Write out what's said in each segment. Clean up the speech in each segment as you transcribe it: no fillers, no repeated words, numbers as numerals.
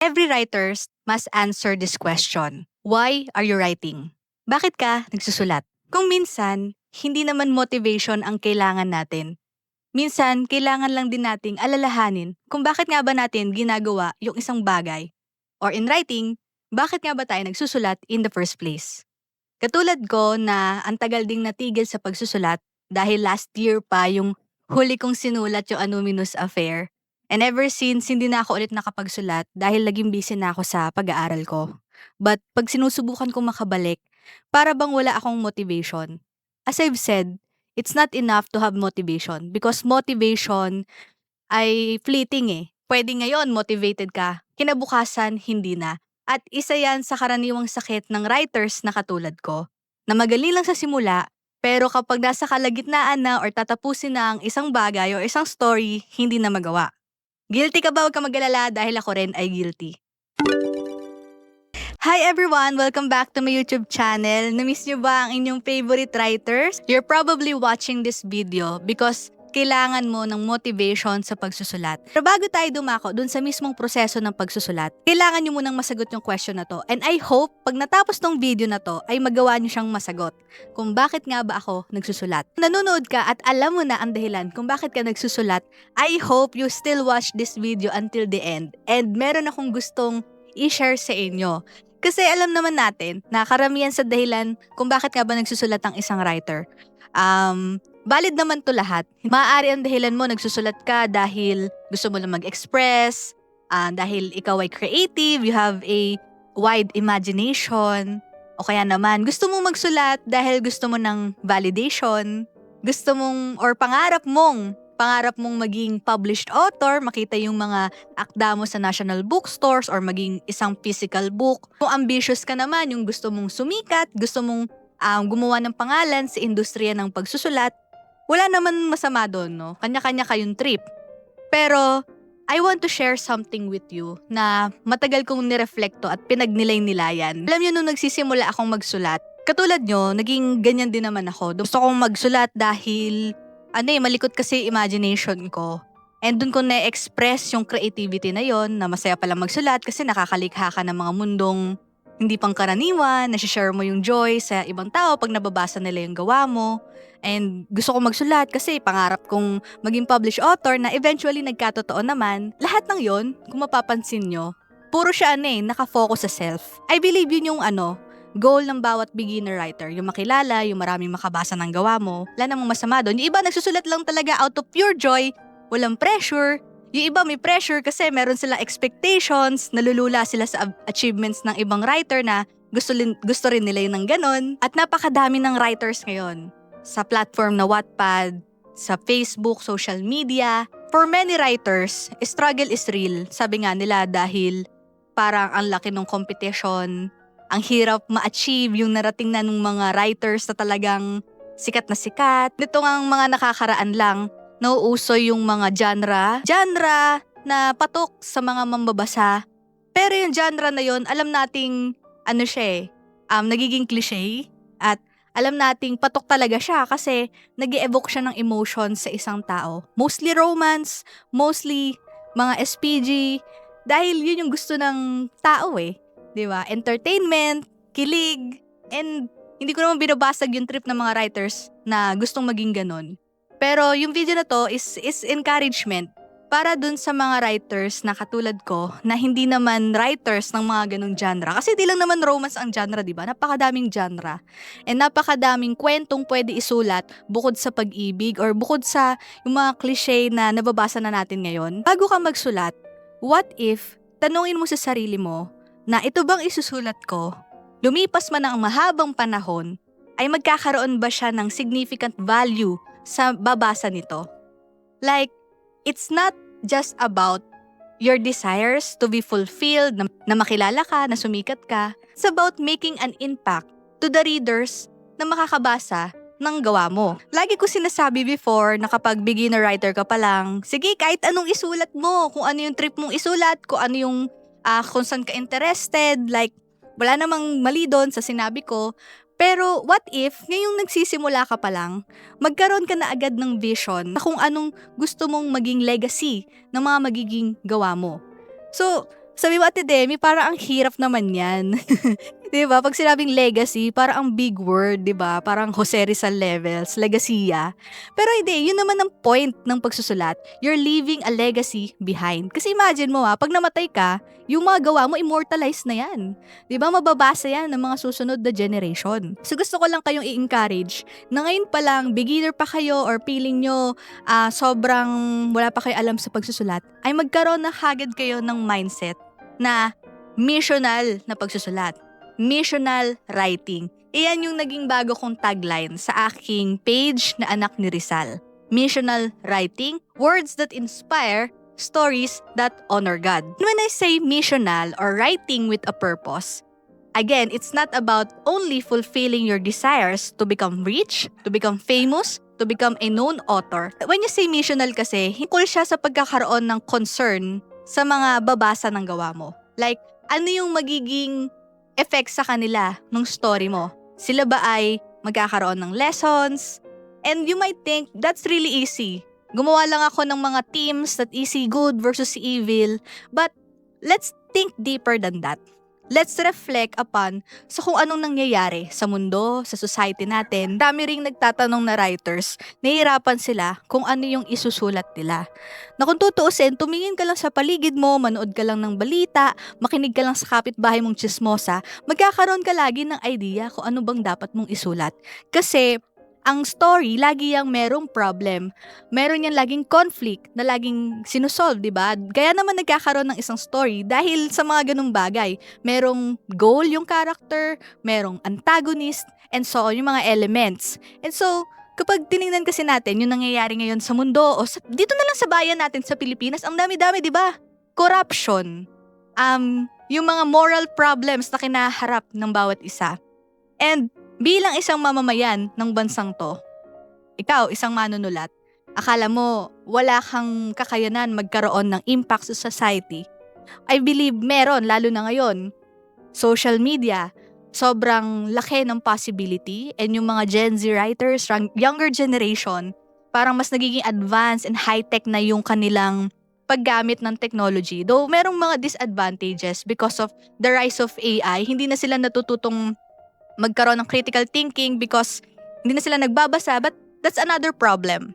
Every writer must answer this question. Why are you writing? Bakit ka nagsusulat? Kung minsan, hindi naman motivation ang kailangan natin. Minsan, kailangan lang din nating alalahanin kung bakit nga ba natin ginagawa yung isang bagay. Or in writing, bakit nga ba tayo nagsusulat in the first place? Katulad ko na ang tagal ding natigil sa pagsusulat dahil last year pa yung huli kong sinulat yung Anuminous Affair. And ever since, hindi na ako ulit nakapagsulat dahil naging busy na ako sa pag-aaral ko. But pag sinusubukan kong makabalik, para bang wala akong motivation. As I've said, it's not enough to have motivation because motivation ay fleeting eh. Pwede ngayon motivated ka, kinabukasan hindi na. At isa yan sa karaniwang sakit ng writers na katulad ko, na magaling lang sa simula, pero kapag nasa kalagitnaan na or tatapusin na ang isang bagay o isang story, hindi na magawa. Guilty ka ba? Huwag ka mag-alala dahil ako rin ay guilty. Hi everyone! Welcome back to my YouTube channel. Na-miss nyo ba ang inyong favorite writers? You're probably watching this video because kailangan mo ng motivation sa pagsusulat. Pero bago tayo dumako dun sa mismong proseso ng pagsusulat, kailangan nyo munang masagot yung question na to. And I hope, pag natapos tong video na to, ay magawa nyo siyang masagot. Kung bakit nga ba ako nagsusulat. Nanonood ka at alam mo na ang dahilan kung bakit ka nagsusulat, I hope you still watch this video until the end. And meron akong gustong i-share sa inyo. Kasi alam naman natin na karamihan sa dahilan kung bakit nga ba nagsusulat ang isang writer. Valid naman to lahat. Maaari ang dahilan mo nagsusulat ka dahil gusto mo lang mag-express, dahil ikaw ay creative, you have a wide imagination, o kaya naman gusto mong magsulat dahil gusto mo ng validation, gusto mong or pangarap mong maging published author, makita yung mga akda mo sa national bookstores or maging isang physical book. Kung ambitious ka naman, yung gusto mong sumikat, gusto mong gumawa ng pangalan sa industriya ng pagsusulat, wala naman masama doon, no? Kanya-kanya kayong trip. Pero, I want to share something with you na matagal kong nireflekto at pinagnilay-nilayan. Alam niyo, nung nagsisimula akong magsulat, katulad nyo, naging ganyan din naman ako. Gusto kong magsulat dahil, malikot kasi imagination ko. And dun ko na-express yung creativity na yon na masaya palang magsulat kasi nakakalikha ka ng mga mundong hindi pang karaniwan, nasi-share mo yung joy sa ibang tao pag nababasa nila yung gawa mo. And gusto ko magsulat kasi pangarap kong maging published author na eventually nagkatotoo naman. Lahat ng yon, kung mapapansin nyo, puro siya nakafocus sa self. I believe yun yung goal ng bawat beginner writer. Yung makilala, yung maraming makabasa ng gawa mo. Wala namang masama doon. Yung iba nagsusulat lang talaga out of pure joy, walang pressure. Yung iba may pressure kasi meron silang expectations, nalulula sila sa achievements ng ibang writer na gusto rin nila yun ng ganon. At napakadami ng writers ngayon sa platform na Wattpad, sa Facebook, social media. For many writers, struggle is real. Sabi nga nila dahil parang ang laki ng competition, ang hirap ma-achieve yung narating na ng mga writers na talagang sikat na sikat. Nito ang mga nakakaraan lang, nauuso yung mga genre na patok sa mga mambabasa. Pero yung genre na yon, alam nating nagiging cliche at alam nating patok talaga siya kasi nag-e-evoke siya ng emotion sa isang tao. Mostly romance, mostly mga SPG, dahil yun yung gusto ng tao di ba? Entertainment, kilig, and hindi ko naman binabasag yung trip ng mga writers na gustong maging ganon. Pero yung video na to is encouragement para dun sa mga writers na katulad ko na hindi naman writers ng mga ganung genre. Kasi di lang naman romance ang genre, di ba? Napakadaming genre. And napakadaming kwentong pwede isulat bukod sa pag-ibig or bukod sa yung mga cliche na nababasa na natin ngayon. Bago ka magsulat, what if tanungin mo sa sarili mo na ito bang isusulat ko? Lumipas man ang mahabang panahon, ay magkakaroon ba siya ng significant value sa babasa nito? Like, it's not just about your desires to be fulfilled, na makilala ka, na sumikat ka. It's about making an impact to the readers na makakabasa ng gawa mo. Lagi ko sinasabi before na kapag beginner writer ka pa lang, sige, kahit anong isulat mo, kung ano yung trip mong isulat, kung ano yung kung saan ka interested, like, wala namang mali doon sa sinabi ko. Pero what if, ngayong nagsisimula ka pa lang, magkaroon ka na agad ng vision na kung anong gusto mong maging legacy ng mga magiging gawa mo. So, Sabi mo, Ate Demi, parang ang hirap naman yan. 'Di ba? Pag sinabing legacy, parang ang big word, 'di ba? Parang Jose Rizal levels, legasiya. Pero hindi, yun naman ang point ng pagsusulat. You're leaving a legacy behind. Kasi imagine mo pag namatay ka, yung mga gawa mo immortalize na yan. 'Di ba? Mababasa yan ng mga susunod na generation. So gusto ko lang kayong i-encourage na ngayon pa lang, beginner pa kayo or feeling nyo sobrang wala pa kayo alam sa pagsusulat, ay magkaroon na kagad kayo ng mindset na missional na pagsusulat. Missional writing. Iyan yung naging bago kong tagline sa aking page na Anak ni Rizal. Missional writing, words that inspire, stories that honor God. When I say missional or writing with a purpose, again, it's not about only fulfilling your desires to become rich, to become famous, to become a known author. When you say missional kasi, hingkol siya sa pagkakaroon ng concern sa mga babasa ng gawa mo. Like, ano yung magiging effect sa kanila nung story mo? Sila ba ay magkakaroon ng lessons? And you might think, that's really easy. Gumawa lang ako ng mga themes that easy good versus evil. But let's think deeper than that. Let's reflect upon sa kung anong nangyayari sa mundo, sa society natin. Dami ring nagtatanong na writers, nahihirapan sila kung ano yung isusulat nila. Na kung tutuusin, tumingin ka lang sa paligid mo, manood ka lang ng balita, makinig ka lang sa kapitbahay mong tsismosa, magkakaroon ka lagi ng idea kung ano bang dapat mong isulat. Kasi ang story, lagi yang merong problem. Meron yang laging conflict na laging sinusolve, di ba? Kaya naman nagkakaroon ng isang story dahil sa mga ganung bagay. Merong goal yung character, merong antagonist, and so on, yung mga elements. And so, kapag tinignan kasi natin yung nangyayari ngayon sa mundo o dito na lang sa bayan natin sa Pilipinas, ang dami-dami, di ba? Corruption. Yung mga moral problems na kinaharap ng bawat isa. And bilang isang mamamayan ng bansang to, ikaw, isang manunulat, akala mo wala kang kakayanan magkaroon ng impact sa society. I believe meron, lalo na ngayon. Social media, sobrang laki ng possibility, and yung mga Gen Z writers, younger generation, parang mas nagiging advanced and high-tech na yung kanilang paggamit ng technology. Though merong mga disadvantages because of the rise of AI, hindi na sila natututong magkaroon ng critical thinking because hindi na sila nagbabasa, but that's another problem.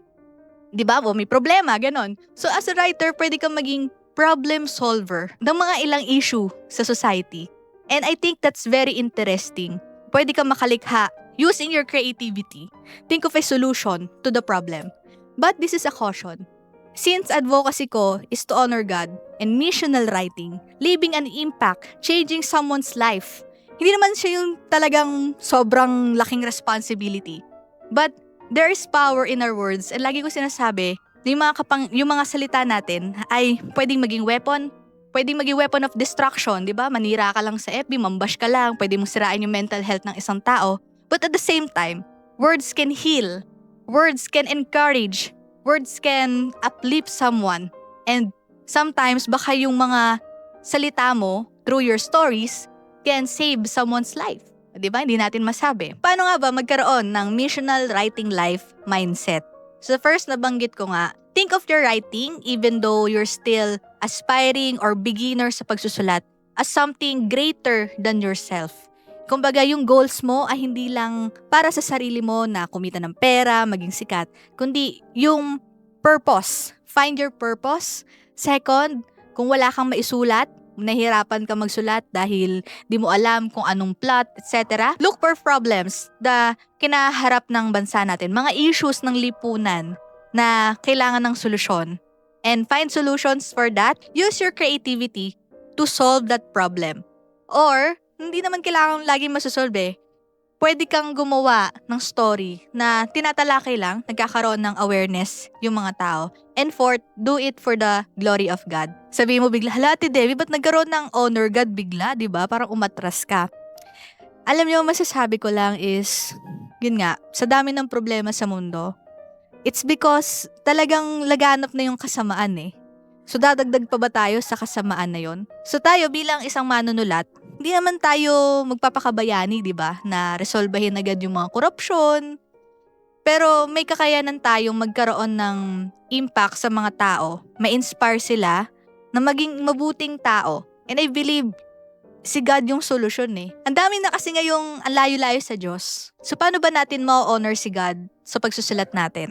Diba? O may problema, ganon. So as a writer, pwede kang maging problem solver ng mga ilang issue sa society. And I think that's very interesting. Pwede kang makalikha using your creativity. Think of a solution to the problem. But this is a caution. Since advocacy ko is to honor God and missional writing, leaving an impact, changing someone's life, hindi naman siya yung talagang sobrang laking responsibility. But there is power in our words, and lagi ko sinasabi, yung mga salita natin ay pwedeng maging weapon of destruction, di ba? Manira ka lang sa FB, mambash ka lang, pwede mong sirain yung mental health ng isang tao. But at the same time, words can heal, words can encourage, words can uplift someone. And sometimes, baka yung mga salita mo through your stories can save someone's life. Diba? Hindi natin masabi. Paano nga ba magkaroon ng missional writing life mindset? So first, nabanggit ko nga, think of your writing, even though you're still aspiring or beginner sa pagsusulat, as something greater than yourself. Kumbaga, yung goals mo ay hindi lang para sa sarili mo na kumita ng pera, maging sikat, kundi yung purpose. Find your purpose. Second, kung wala kang maisulat, nahihirapan ka magsulat dahil di mo alam kung anong plot, etc. Look for problems na kinaharap ng bansa natin, mga issues ng lipunan na kailangan ng solusyon. And find solutions for that. Use your creativity to solve that problem. Or, hindi naman kailangan laging masosolve. Pwede kang gumawa ng story na tinatalakay lang, nagkakaroon ng awareness yung mga tao. And fourth, do it for the glory of God. Sabihin mo bigla, hala, Ate Debbie, ba't nagkaroon ng honor God bigla, di ba? Parang umatras ka. Alam niyo, masasabi ko lang is, yun nga, sa dami ng problema sa mundo, it's because talagang laganap na yung kasamaan eh. So dadagdag pa ba tayo sa kasamaan na yon? So tayo bilang isang manunulat, hindi naman tayo magpapakabayani, di ba? Na resolbahin agad yung mga korupsyon. Pero may kakayanan tayong magkaroon ng impact sa mga tao. Ma-inspire sila na maging mabuting tao. And I believe, si God yung solusyon eh. Ang dami na kasi ngayong ang layo-layo sa Diyos. So paano ba natin ma-honor si God sa pagsusulat natin?